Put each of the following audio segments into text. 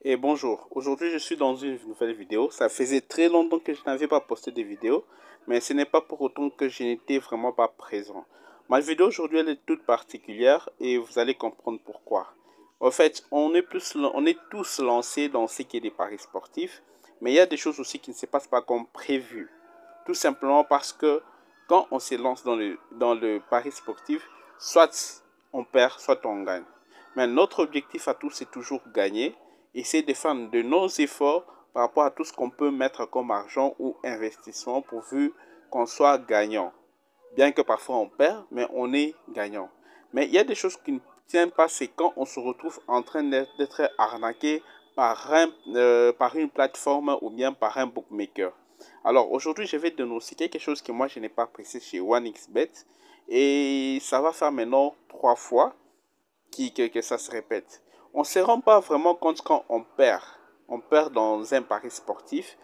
Et bonjour, aujourd'hui je suis dans une nouvelle vidéo. Ça faisait très longtemps que je n'avais pas posté de vidéo, mais ce n'est pas pour autant que je n'étais vraiment pas présent. Ma vidéo aujourd'hui elle est toute particulière et vous allez comprendre pourquoi. En fait, on est tous lancés dans ce qui est des paris sportifs, mais il y a des choses aussi qui ne se passent pas comme prévu. Tout simplement parce que quand on se lance dans le pari sportif, soit on perd, soit on gagne. Mais notre objectif à tous, c'est toujours gagner. Essayer de faire de nos efforts par rapport à tout ce qu'on peut mettre comme argent ou investissement pourvu qu'on soit gagnant. Bien que parfois on perd, mais on est gagnant. Mais il y a des choses qui ne tiennent pas, c'est quand on se retrouve en train d'être arnaqué par une plateforme ou bien par un bookmaker. Alors aujourd'hui, je vais dénoncer quelque chose que moi je n'ai pas apprécié chez OneXBet et ça va faire maintenant 3 fois que ça se répète. On ne se rend pas vraiment compte quand on perd. On perd dans un pari sportif.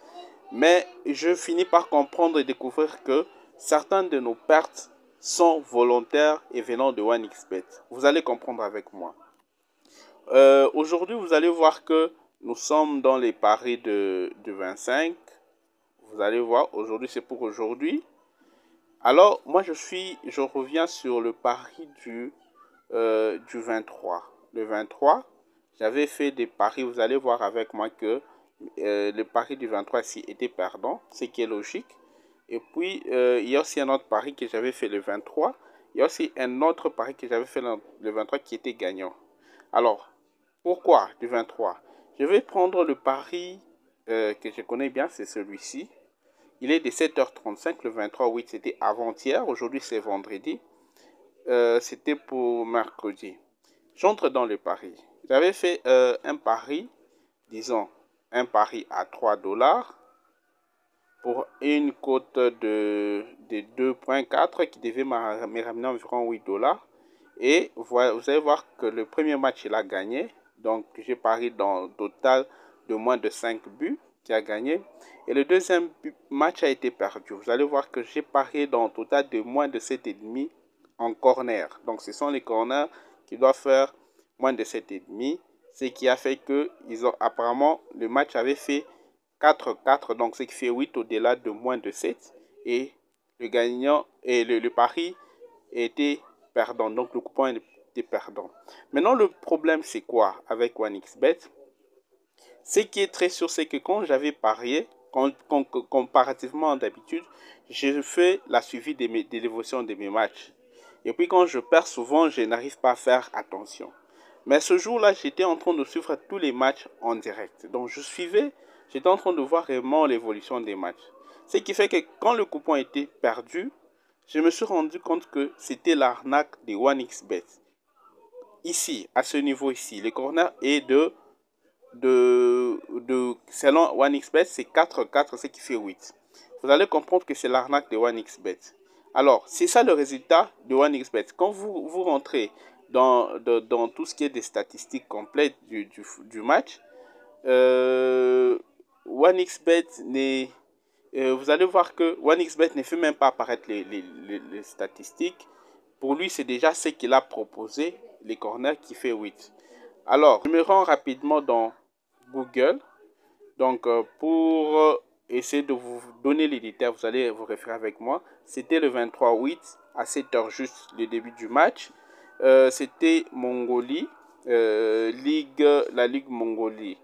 Mais je finis par comprendre et découvrir que certaines de nos pertes sont volontaires et venant de OneXBet. Vous allez comprendre avec moi. Aujourd'hui, vous allez voir que nous sommes dans les paris de 25. Vous allez voir, aujourd'hui c'est pour aujourd'hui. Alors, moi je reviens sur le pari du 23. Le 23, j'avais fait des paris. Vous allez voir avec moi que le pari du 23 ici était perdant, ce qui est logique. Et puis, il y a aussi un autre pari que j'avais fait le 23. Il y a aussi un autre pari que j'avais fait le 23 qui était gagnant. Alors, pourquoi du 23? Je vais prendre le pari que je connais bien, c'est celui-ci. Il est de 7h35, le 23, oui, c'était avant-hier. Aujourd'hui, c'est vendredi. C'était pour mercredi. J'entre dans le pari. J'avais fait un pari, disons, un pari à 3 dollars pour une cote de 2,4 qui devait me ramener environ 8 dollars. Et vous allez voir que le premier match, il a gagné. Donc, j'ai parié dans le total de moins de 5 buts qui a gagné. Et le deuxième match a été perdu. Vous allez voir que j'ai parié dans le total de moins de 7,5 en corner. Donc, ce sont les corners qui doivent faire moins de 7,5. Ce qui a fait que apparemment, le match avait fait 4-4, donc ce qui fait 8 au-delà de moins de 7. Et le gagnant et le pari était perdant. Donc le coupon était perdant. Maintenant, le problème, c'est quoi avec OneXBet? Ce qui est très sûr, c'est que quand j'avais parié, comparativement d'habitude, je fais la suivi de l'évolution de mes matchs. Et puis quand je perds souvent, je n'arrive pas à faire attention. Mais ce jour-là, j'étais en train de suivre tous les matchs en direct. Donc j'étais en train de voir vraiment l'évolution des matchs. Ce qui fait que quand le coupon était perdu, je me suis rendu compte que c'était l'arnaque de OneXBet. Ici, à ce niveau ici, le corner est selon OneXBet, c'est 4-4, ce qui fait 8. Vous allez comprendre que c'est l'arnaque de OneXBet. Alors, c'est ça le résultat de OneXBet. Quand vous rentrez dans tout ce qui est des statistiques complètes du match, OneXBet vous allez voir que OneXBet ne fait même pas apparaître les statistiques. Pour lui, c'est déjà ce qu'il a proposé, les corners qui fait 8. Alors, je me rends rapidement dans Google. Donc, pour essayer de vous donner les détails, vous allez vous référer avec moi. C'était le 23-8 à 7h juste le début du match. C'était Mongolie, la Ligue Mongolie.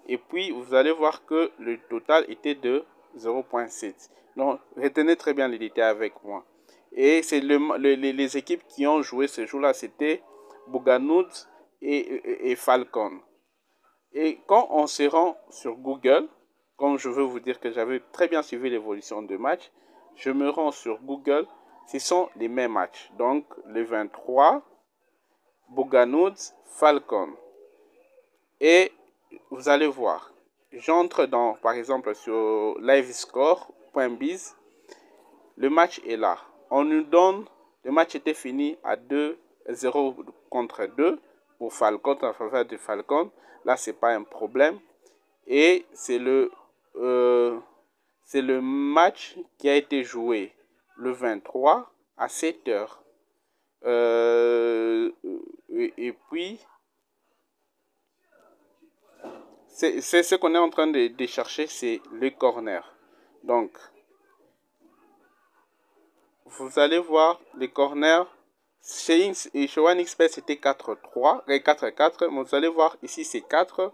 Et puis, vous allez voir que le total était de 0,7. Donc, retenez très bien les détails avec moi. Et c'est les équipes qui ont joué ce jour-là, c'était Boganoud et Falcon. Et quand on se rend sur Google, comme je veux vous dire que j'avais très bien suivi l'évolution de match, je me rends sur Google, ce sont les mêmes matchs. Donc, le 23, Boganoud, Falcon. Et vous allez voir, j'entre dans, par exemple, sur livescore.biz. Le match est là. On nous donne, le match était fini à 2-0 contre 2 pour Falcon, en faveur de Falcon. Là, c'est pas un problème. Et c'est le match qui a été joué le 23 à 7 heures. Et puis, c'est ce qu'on est en train de chercher, c'est le corner. Donc, vous allez voir les corners. Chez OneXBet, c'était 4-3, 4-4. Mais vous allez voir ici, c'est 4.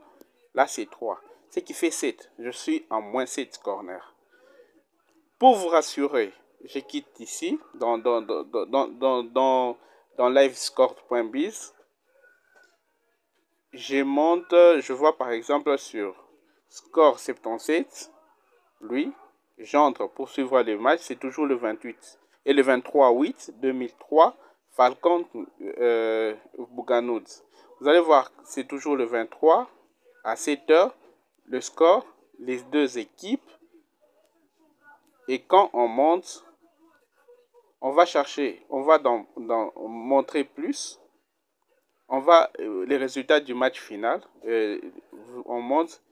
Là, c'est 3. Ce qui fait 7. Je suis en moins 7 corners. Pour vous rassurer, je quitte ici dans livescore.biz. Je monte, je vois par exemple sur score 77, lui, j'entre pour suivre les matchs, c'est toujours le 28 et le 23-8 2003, Falcon Bouganouds. Vous allez voir, c'est toujours le 23 à 7 heures, le score, les deux équipes. Et quand on monte, on va chercher, on va dans montrer plus. On va les résultats du match final. On monte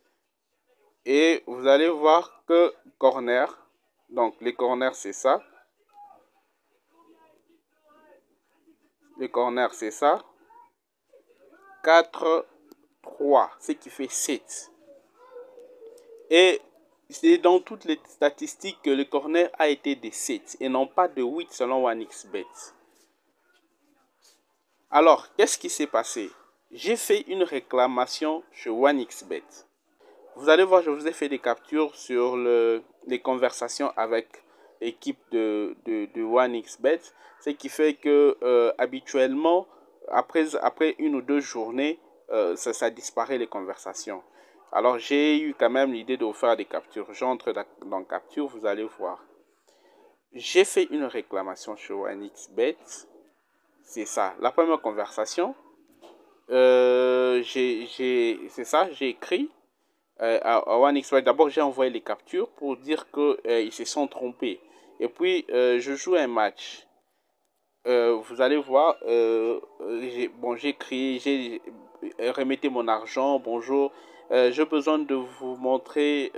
et vous allez voir que corner. Donc les corners c'est ça. Les corners c'est ça. 4, 3, ce qui fait 7. Et c'est dans toutes les statistiques que le corner a été de 7 et non pas de 8 selon OneXBet. Alors, qu'est-ce qui s'est passé? J'ai fait une réclamation chez OneXBet. Vous allez voir, je vous ai fait des captures sur les conversations avec l'équipe de OneXBet. Ce qui fait que habituellement, après une ou deux journées, ça disparaît les conversations. Alors j'ai eu quand même l'idée de vous faire des captures. J'entre dans capture, vous allez voir. J'ai fait une réclamation chez OneXBet. C'est ça, la première conversation. C'est ça, j'ai écrit à OneXBet. D'abord, j'ai envoyé les captures pour dire qu'ils se sont trompés. Et puis, je joue un match. Vous allez voir, j'écris, remettez mon argent, bonjour. J'ai besoin de vous montrer,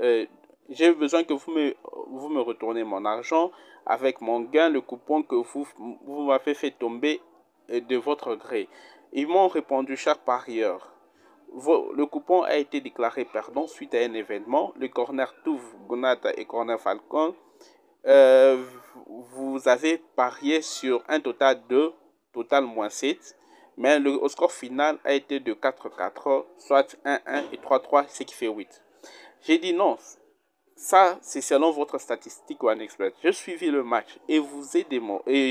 j'ai besoin que vous me retournez mon argent avec mon gain, le coupon que vous m'avez fait tomber de votre gré. Ils m'ont répondu chaque parieur. Le coupon a été déclaré perdant suite à un événement. Le corner Touf Gonata et corner Falcon. Vous avez parié sur un total de moins 7. Mais le score final a été de 4-4, soit 1-1 et 3-3, ce qui fait 8. J'ai dit non. Ça, c'est selon votre statistique OneXBet. J'ai suivi le match et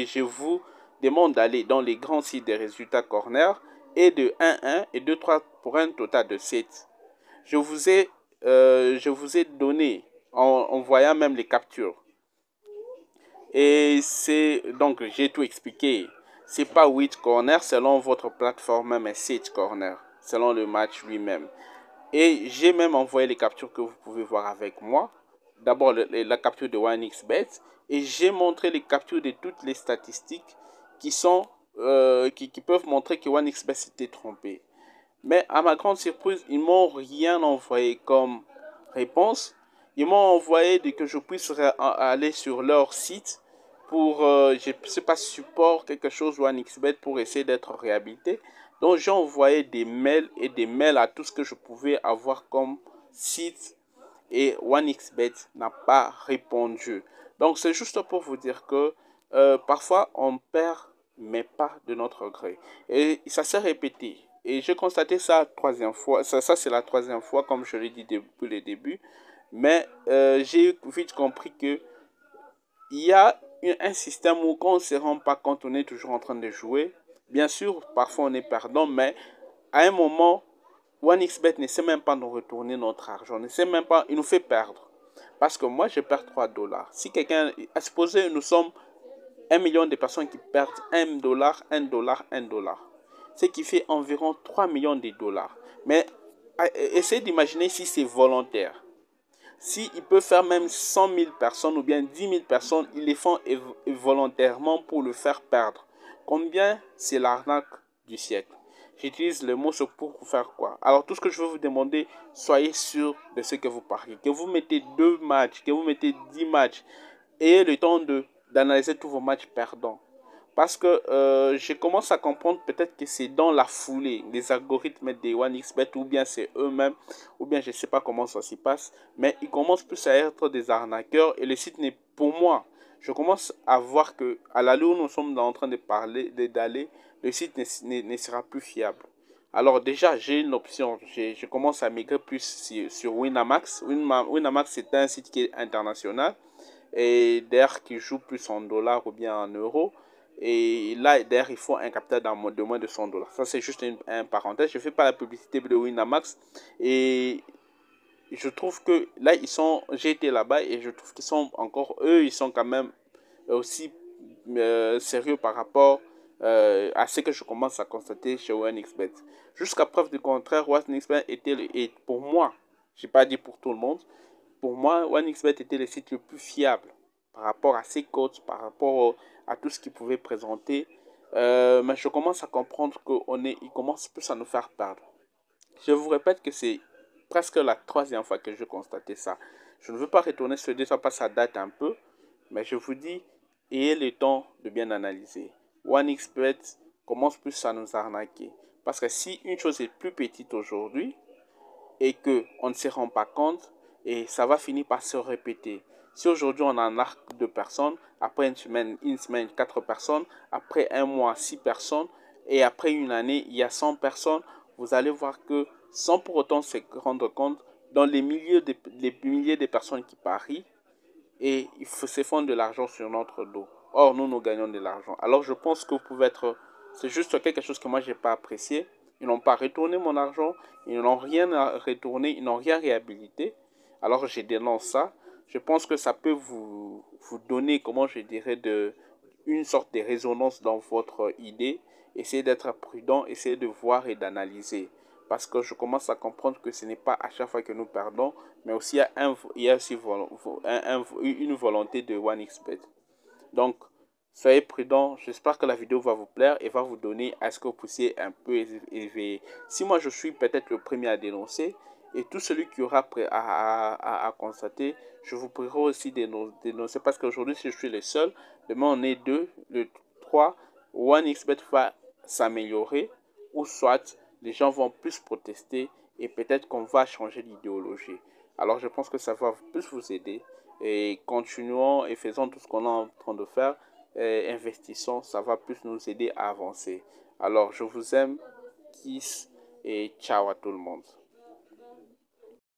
je vous demande d'aller dans les grands sites des résultats corner et de 1-1 et 2-3 pour un total de 7. Je vous ai donné en voyant même les captures. Et c'est donc j'ai tout expliqué. C'est pas 8 corners selon votre plateforme, mais 7 corners selon le match lui-même. Et j'ai même envoyé les captures que vous pouvez voir avec moi. D'abord la capture de OneXBet. Et j'ai montré les captures de toutes les statistiques qui peuvent montrer que OneXBet s'était trompé. Mais à ma grande surprise, ils m'ont rien envoyé comme réponse. Ils m'ont envoyé que je puisse aller sur leur site pour, je ne sais pas, support quelque chose OneXBet pour essayer d'être réhabilité. Donc j'ai envoyé des mails et des mails à tout ce que je pouvais avoir comme site et OneXBet n'a pas répondu. Donc c'est juste pour vous dire que parfois on perd mais pas de notre gré. Et ça s'est répété. Et j'ai constaté ça troisième fois. Ça c'est la troisième fois, comme je l'ai dit depuis le début. Mais j'ai vite compris que il y a un système où quand on ne se rend pas compte, on est toujours en train de jouer. Bien sûr, parfois on est perdant, mais à un moment, OneXBet ne sait même pas nous retourner notre argent. Ne sait même pas, il nous fait perdre. Parce que moi, je perds 3 dollars. Si quelqu'un, supposez, nous sommes 1 million de personnes qui perdent 1 dollar, 1 dollar, 1 dollar. Ce qui fait environ 3 millions de dollars. Mais essayez d'imaginer si c'est volontaire. S'ils peuvent faire même 100 000 personnes ou bien 10 000 personnes, ils les font volontairement pour le faire perdre. Combien c'est l'arnaque du siècle? J'utilise le mot pour faire quoi? Alors tout ce que je veux vous demander, soyez sûr de ce que vous pariez. Que vous mettez 2 matchs, que vous mettez 10 matchs, ayez le temps d'analyser tous vos matchs perdants. Parce que je commence à comprendre peut-être que c'est dans la foulée, les algorithmes des OneXBet, ou bien c'est eux-mêmes, ou bien je ne sais pas comment ça s'y passe, mais ils commencent plus à être des arnaqueurs et le site n'est pour moi. Je commence à voir que à l'allure où nous sommes en train de parler, d'aller, le site ne sera plus fiable. Alors déjà, j'ai une option, je commence à migrer plus sur Winamax. Winamax, c'est un site qui est international et d'ailleurs qui joue plus en dollars ou bien en euros. Et là, d'ailleurs, il faut un capteur de moins de 100 dollars. Ça, c'est juste un parenthèse. Je ne fais pas la publicité de Winamax. Et je trouve que là, j'ai été là-bas et je trouve qu'ils sont encore, eux, ils sont quand même aussi sérieux par rapport à ce que je commence à constater chez OneXBet. Jusqu'à preuve du contraire, OneXBet et pour moi, je n'ai pas dit pour tout le monde, pour moi, OneXBet était le site le plus fiable par rapport à ses codes, par rapport à tout ce qu'il pouvait présenter. Mais je commence à comprendre qu'il commence plus à nous faire perdre. Je vous répète que c'est presque la troisième fois que je constatais ça. Je ne veux pas retourner sur deux, ça parce que ça date un peu. Mais je vous dis, ayez le temps de bien analyser. OneXBet commence plus à nous arnaquer. Parce que si une chose est plus petite aujourd'hui, et qu'on ne se rend pas compte, et ça va finir par se répéter. Si aujourd'hui on a un arc de personnes, après une semaine 4 personnes, après un mois 6 personnes, et après une année il y a 100 personnes, vous allez voir que sans pour autant se rendre compte, dans les milliers de personnes qui parient, et il se font de l'argent sur notre dos. Or, nous gagnons de l'argent. Alors, je pense que vous pouvez être... C'est juste quelque chose que moi, je n'ai pas apprécié. Ils n'ont pas retourné mon argent. Ils n'ont rien retourné. Ils n'ont rien réhabilité. Alors, je dénonce ça. Je pense que ça peut vous donner, comment je dirais, une sorte de résonance dans votre idée. Essayez d'être prudent. Essayez de voir et d'analyser. Parce que je commence à comprendre que ce n'est pas à chaque fois que nous perdons, mais aussi il y a aussi une volonté de OneXBet. Donc, soyez prudents. J'espère que la vidéo va vous plaire et va vous donner à ce que vous puissiez un peu éveiller. Si moi je suis peut-être le premier à dénoncer, et tout celui qui aura à constater, je vous prierai aussi dénoncer parce qu'aujourd'hui, si je suis le seul, demain on est deux, le 3, OneXBet va s'améliorer ou soit les gens vont plus protester et peut-être qu'on va changer d'idéologie. Alors je pense que ça va plus vous aider et continuons et faisons tout ce qu'on est en train de faire et investissons, ça va plus nous aider à avancer. Alors je vous aime, kiss et ciao à tout le monde.